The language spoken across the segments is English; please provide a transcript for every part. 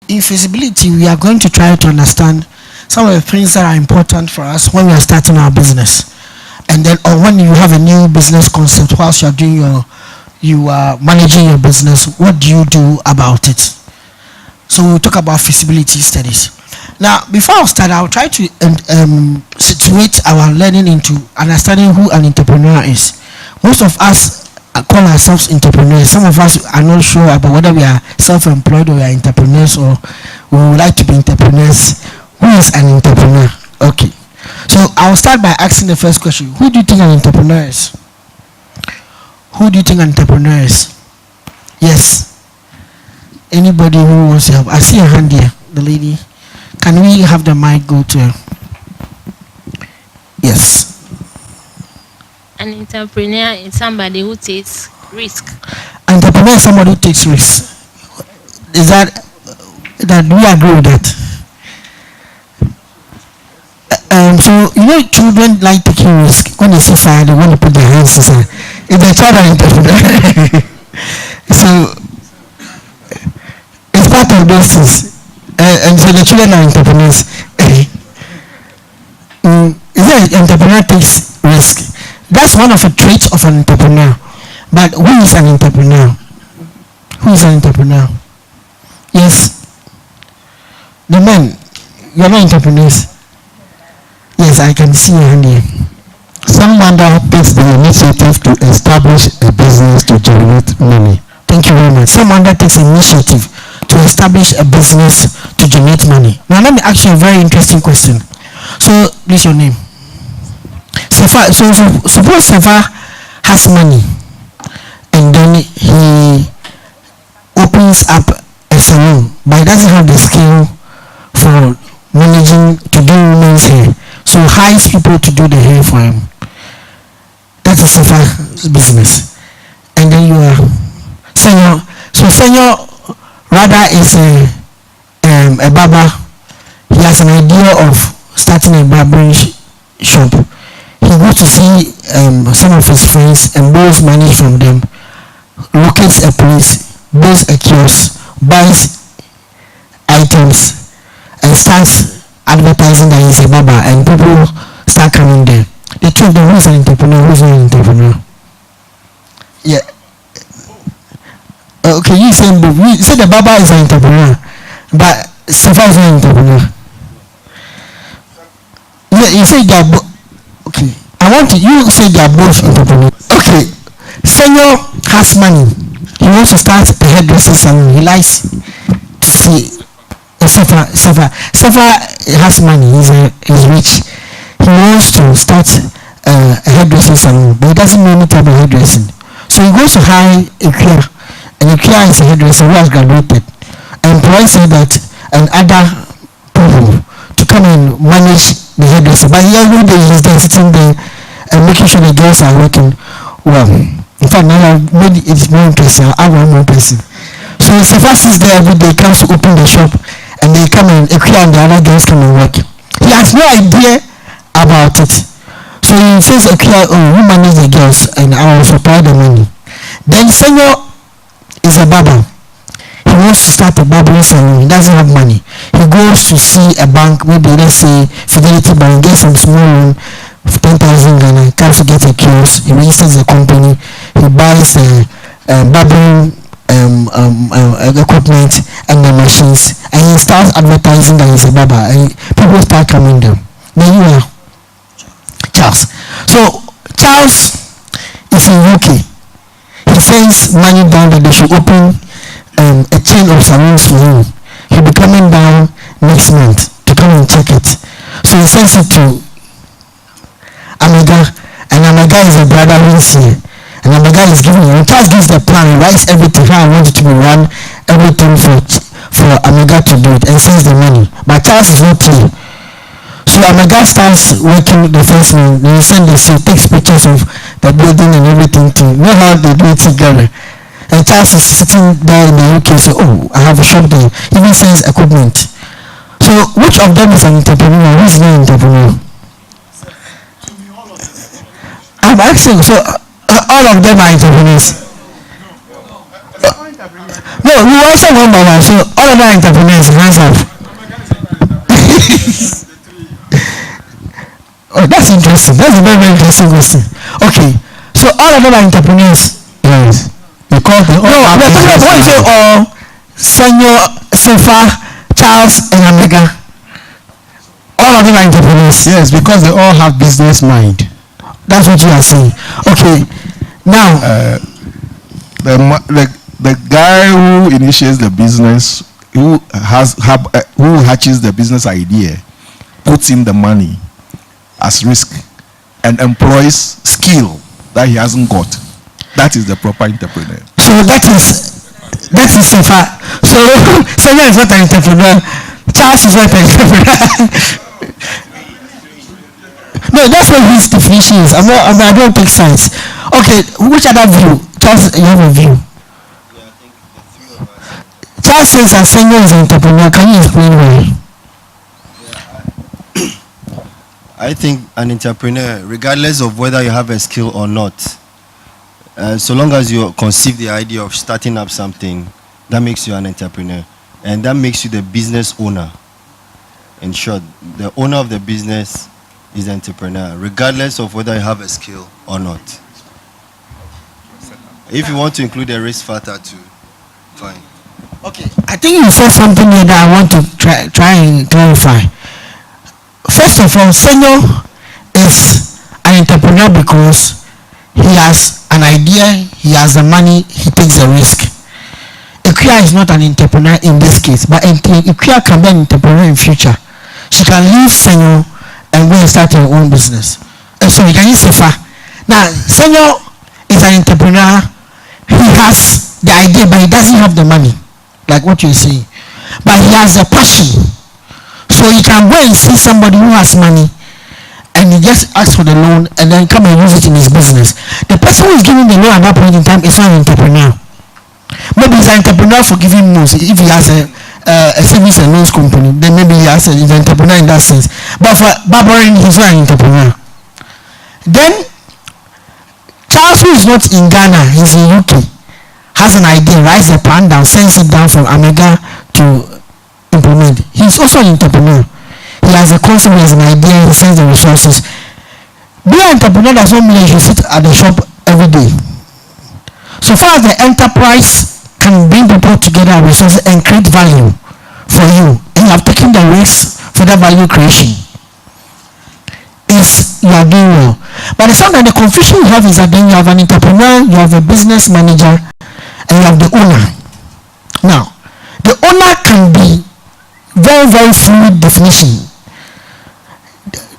in feasibility, we are going to try to understand some of the things that are important for us when we are starting our business, and then or when you have a new business concept whilst you are doing you are managing your business. What do you do about it? So we'll talk about feasibility studies. Now, before I start, I'll try to situate our learning into understanding who an entrepreneur is. Most of us call ourselves entrepreneurs. Some of us are not sure about whether we are self-employed or we are entrepreneurs, or we would like to be entrepreneurs. Who is an entrepreneur? Okay. So I'll start by asking the first question. Who do you think an entrepreneur is? Who do you think an entrepreneur is? Yes. Anybody who wants to help? I see a hand here. The lady. Can we have the mic go to her? Yes. An entrepreneur is somebody who takes risk. Entrepreneur is somebody who takes risk. Is that we agree with that? So children like taking risk. When they see fire, they want to put their hands inside. If the child an entrepreneur, so it's part of those things. And so the children are entrepreneurs. Is that an entrepreneur takes risk? That's one of the traits of an entrepreneur. But who is an entrepreneur? Who is an entrepreneur? Yes. The men. You're not entrepreneurs. Yes, I can see your hand here. Someone that takes the initiative to establish a business to generate money. Thank you very much. Someone that takes initiative to establish a business to generate money. Now let me ask you a very interesting question. So this is your name. Sefa, so suppose Sefa has money and then he opens up a salon, but he doesn't have the skill for managing to do women's hair. So hires people to do the hair for him. That's a Sefa's business. And then you are Senior. So Senior rather is a barber. He has an idea of starting a barbering shop. He goes to see some of his friends and borrows money from them, locates a place, builds a kiosk, buys items, and starts advertising that he's a barber, and people start coming there. The two of them, who's an entrepreneur, who's not an entrepreneur? Yeah. Okay, you say both. You say the barber is an entrepreneur, but Sefa is not an entrepreneur. Yeah, you say they are both. Okay, I want you say they are both entrepreneurs. Okay, Senior has money. He wants to start a hairdressing salon. He likes to see. Sefa has money. He's rich. He wants to start a hairdressing salon, but he doesn't know any type of hairdressing. So he goes to hire a clear, and a clear is a hairdresser who has graduated, and employs that and other people to come and manage the hairdresser. But every day he's there sitting there and making sure the girls are working well. In fact, now maybe it's more interesting. I'll add one more person. So Sefa sits there every day, comes to open the shop, and they come and Equia and the other girls come and work. He has no idea about it. So he says Equia, we manage the girls and I will supply the money. Then Senior is a barber. He wants to start a barbering salon. He doesn't have money. He goes to see a bank, maybe let's say Feasibility Bank, gets some small loan of 10,000 Ghana, comes to get a kiosk. He registers a company. He buys barbering equipment and the machines, and he starts advertising that he's a barber, and people start coming there. Then you are Charles. So Charles is in UK. He sends money down that they should open a chain of salons for him. He'll be coming down next month to come and check it. So he sends it to Amega, and Amega is a brother who's here. And then the guy is giving you, Charles gives the plan, he writes everything, how I want it to be run, everything for Amega to do it, and sends the money. But Charles is not clear. So Amega starts working the first one, then he sends this, he takes pictures of the building and everything to know how they do it together. And Charles is sitting there in the UK, so I have a shop there. He even sends equipment. So which of them is an entrepreneur? Who is not an entrepreneur? I'm asking, so all of them are entrepreneurs. No, we also one by one. So all of our entrepreneurs, hands up. Oh, that's interesting. That's a very, very interesting question. Okay, so all of them are entrepreneurs. Yes. Because they all No, have we're talking about what you say, business mind. Senior, Sofa, Charles, and Omega. All of them are entrepreneurs. Yes, because they all have business mind. That's what you are saying. Okay, now, The guy who initiates the business, who hatches the business idea, puts in the money as risk and employs skill that he hasn't got. That is the proper entrepreneur. so that is Sofa. So, Senior is not an entrepreneur. Charles is not an entrepreneur. No, that's what his definition is. I don't take science. Okay, which other view? Charles, you have a view. Charles says that Senior is an entrepreneur. Can you explain why? I think an entrepreneur, regardless of whether you have a skill or not, so long as you conceive the idea of starting up something, that makes you an entrepreneur. And that makes you the business owner. In short, the owner of the business is the entrepreneur, regardless of whether you have a skill or not. If you want to include a risk factor too, fine. Okay, I think you said something here that I want to try and clarify. First of all, Senior is an entrepreneur because he has an idea, he has the money, he takes the risk. Ikuya is not an entrepreneur in this case, but Ikuya can be an entrepreneur in future. She can leave Senior and go and start her own business. Sorry, can you say far? Now, Senior is an entrepreneur. He has the idea, but he doesn't have the money, like what you're saying. But he has the passion. So he can go and see somebody who has money and he just asks for the loan and then come and use it in his business. The person who is giving the loan at that point in time is not an entrepreneur. Maybe he's an entrepreneur for giving loans. If he has a savings and loans company, then maybe he's an entrepreneur in that sense. But for barbering, he's not an entrepreneur. Then Charles, who is not in Ghana, he's in UK, has an idea, writes a plan down, sends it down from Omega to implement. He's also an entrepreneur. He has a concept, he has an idea, he sends the resources. Being an entrepreneur does not mean you should sit at the shop every day. So far as the enterprise can bring people together, resources, and create value for you, and you have taken the risk for that value creation, is you are doing well. But sometimes the confusion you have is that then you have an entrepreneur, you have a business manager, and you have the owner. Now, the owner can be very, very fluid definition.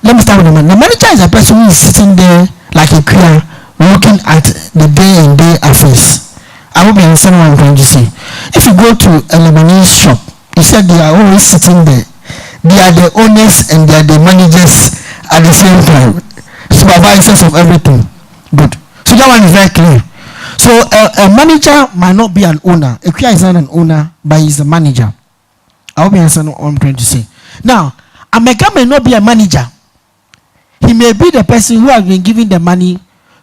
Let me start with the manager. The manager is a person who is sitting there like a queer, looking at the day and day affairs. I hope you understand what I'm trying to say. If you go to a Lebanese shop, you said they are always sitting there. They are the owners and they are the managers at the same time, supervisors of everything. Good. So that one is very clear. So a manager might not be an owner. A queer is not an owner, but he's a manager. I hope you understand what I'm trying to say. Now, a mega may not be a manager. He may be the person who has been given the money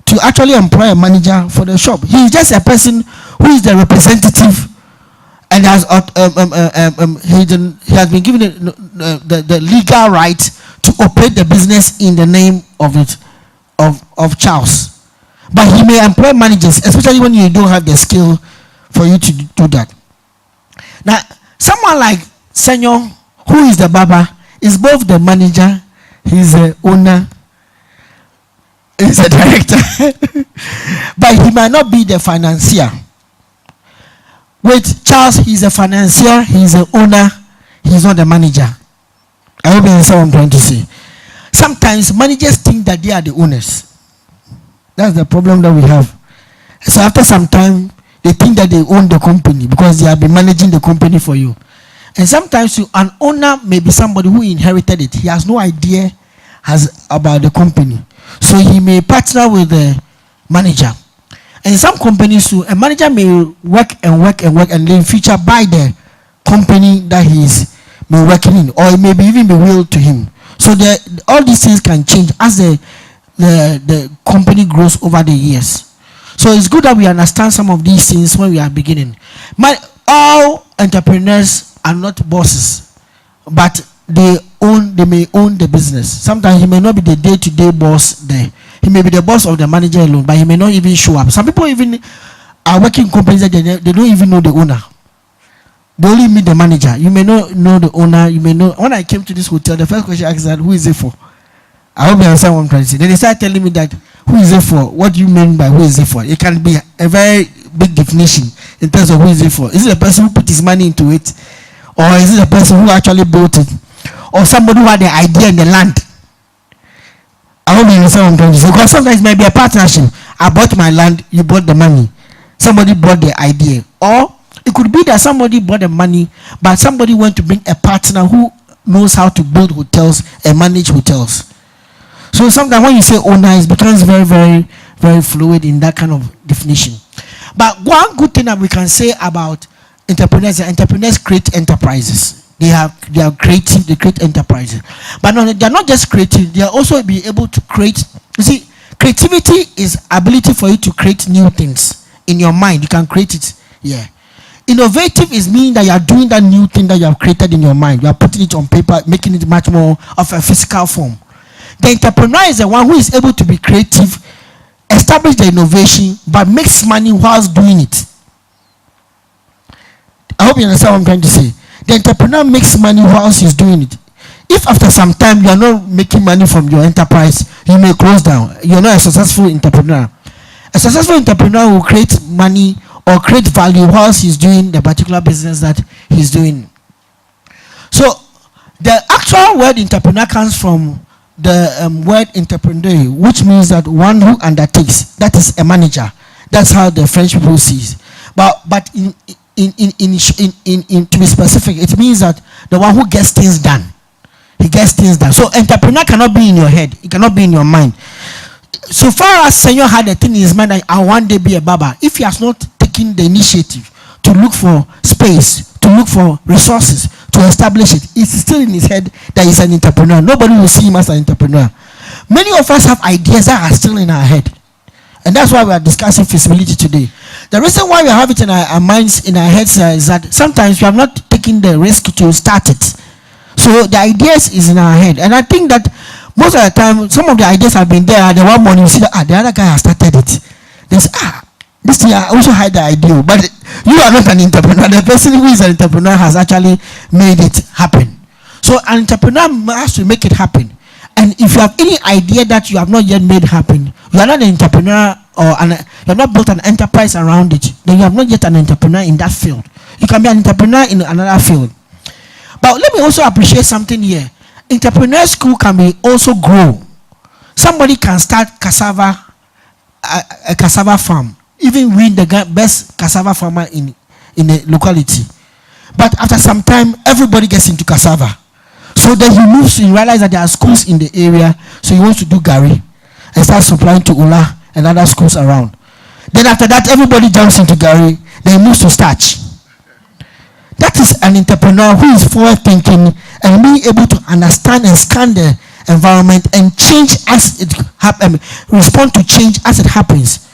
to actually employ a manager for the shop. He is just a person who is the representative and has he has been given the legal right to operate the business in the name of it of Charles. But he may employ managers, especially when you don't have the skill for you to do that. Now, someone like Senior, who is the barber, is both the manager, he's the owner, he's the director, but he might not be the financier. With Charles, he's a financier, he's the owner, he's not the manager. I hope you understand what I'm trying to say. Sometimes managers think that they are the owners. That's the problem that we have. So after some time, they think that they own the company because they have been managing the company for you. And sometimes an owner may be somebody who inherited it. He has no idea about the company. So he may partner with the manager. And in some companies too, a manager may work and then future buy the company that he's been working in, or it may be even be willed to him. So all these things can change as the company grows over the years. So So it's good that we understand some of these things when we are beginning. All entrepreneurs are not bosses, but they may own the business. Sometimes he may not be the day-to-day boss there. He may be the boss of the manager alone, but he may not even show up. Some people even are working in companies that they don't even know the owner. They only meet the manager. You may not know the owner. You may know. When I came to this hotel, the first question I asked is, who is it for? I hope you understand what I'm trying to say. Then they started telling me that, who is it for? What do you mean by who is it for? It can be a very big definition in terms of who is it for. Is it the person who put his money into it? Or is it the person who actually built it? Or somebody who had the idea in the land? I hope you understand what I'm trying to say. Because sometimes it might be a partnership. I bought my land, you bought the money. Somebody bought the idea. Or it could be that somebody bought the money, but somebody went to bring a partner who knows how to build hotels and manage hotels. So sometimes when you say owner, it becomes very, very, very fluid in that kind of definition. But one good thing that we can say about entrepreneurs is entrepreneurs create enterprises. They are creative, they create enterprises. But no, they are not just creative, they are also be able to create. You see, creativity is ability for you to create new things in your mind. You can create it. Yeah. Innovative is meaning that you are doing that new thing that you have created in your mind. You are putting it on paper, making it much more of a physical form. The entrepreneur is the one who is able to be creative, establish the innovation, but makes money whilst doing it. I hope you understand what I'm trying to say. The entrepreneur makes money whilst he's doing it. If after some time you are not making money from your enterprise, you may close down. You're not a successful entrepreneur. A successful entrepreneur will create money or create value whilst he's doing the particular business that he's doing. So the actual word entrepreneur comes from the word entrepreneur, which means that one who undertakes. That is a manager. That's how the French people see it. But in to be specific, it means that the one who gets things done. He gets things done. So entrepreneur cannot be in your head. It cannot be in your mind. So far as Senor had a thing in his mind that I one day be a barber, if he has not taken the initiative to look for space, to look for resources, to establish it, it's still in his head that he's an entrepreneur. Nobody will see him as an entrepreneur. Many of us have ideas that are still in our head. And that's why we are discussing feasibility today. The reason why we have it in our minds, in our heads, is that sometimes we have not taken the risk to start it. So the ideas is in our head. And I think that most of the time, some of the ideas have been there. The one morning you see that the other guy has started it. They say, this thing I also had the idea. But you are not an entrepreneur. The person who is an entrepreneur has actually made it happen. So an entrepreneur has to make it happen. And if you have any idea that you have not yet made happen, you are not an entrepreneur you have not built an enterprise around it, then you are not yet an entrepreneur in that field. You can be an entrepreneur in another field. But let me also appreciate something here. Entrepreneur school can be also grow. Somebody can start a cassava farm, even win the best cassava farmer in the locality. But after some time, everybody gets into cassava. So then he moves to realize that there are schools in the area, so he wants to do Gary and start supplying to Ula and other schools around. Then after that, everybody jumps into Gary, then he moves to starch. That is an entrepreneur who is forward thinking and being able to understand and scan the environment and change as it happens, respond to change as it happens.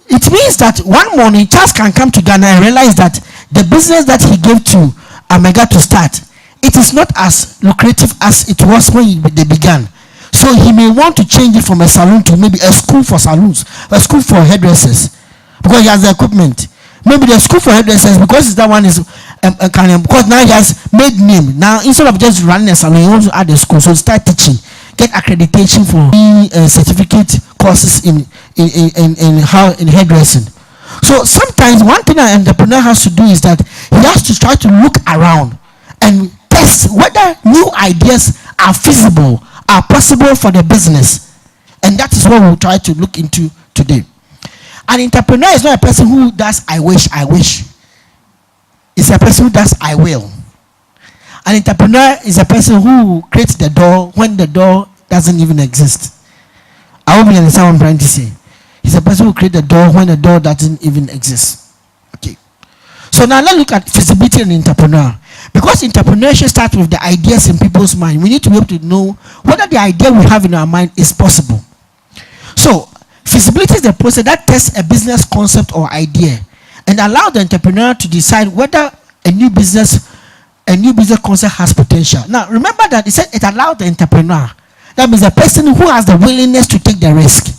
It means that one morning Charles can come to Ghana and realize that the business that he gave to Amega to start, it is not as lucrative as it was when they began. So he may want to change it from a salon to maybe a school for salons, a school for hairdressers, because he has the equipment. Maybe the school for hairdressers, because that one is because now he has made name. Now instead of just running a salon, he wants to add a school, so start teaching, get accreditation for certificate courses in hairdressing. So sometimes one thing an entrepreneur has to do is that he has to try to look around and test whether new ideas are feasible, are possible for the business. And that is what we'll try to look into today. An entrepreneur is not a person who does I wish. It's a person who does I will. An entrepreneur is a person who creates the door when the door doesn't even exist. I hope you understand what I'm trying to say. He's a person who creates the door when the door doesn't even exist. Okay. So now let's look at feasibility in entrepreneur. Because entrepreneurship starts with the ideas in people's mind, we need to be able to know whether the idea we have in our mind is possible. So Feasibility is the process that tests a business concept or idea and allow the entrepreneur to decide whether a new business concept has potential. Now, remember that it said it allowed the entrepreneur. That means the person who has the willingness to take the risk.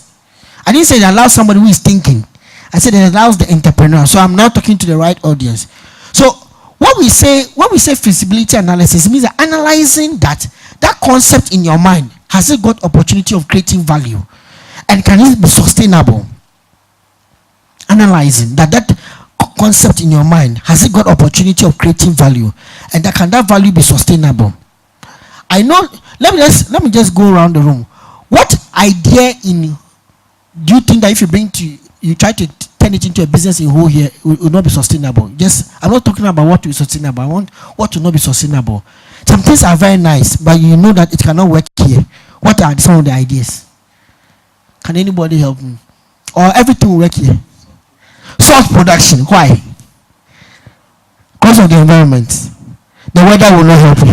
I didn't say it allows somebody who is thinking. I said it allows the entrepreneur. So I'm not talking to the right audience. So when we say feasibility analysis, it means that analyzing that concept in your mind, has it got opportunity of creating value? And can it be sustainable? Analyzing that concept in your mind, has it got opportunity of creating value? And can that value be sustainable? I know, let me just go around the room. What idea do you think that if you try to turn it into a business in whole here, will not be sustainable? I'm not talking about what will be sustainable. I want what will not be sustainable. Some things are very nice, but you know that it cannot work here. What are some of the ideas? Can anybody help me? Or everything will work here? Salt production. Why? Because of the environment. The weather will not help you.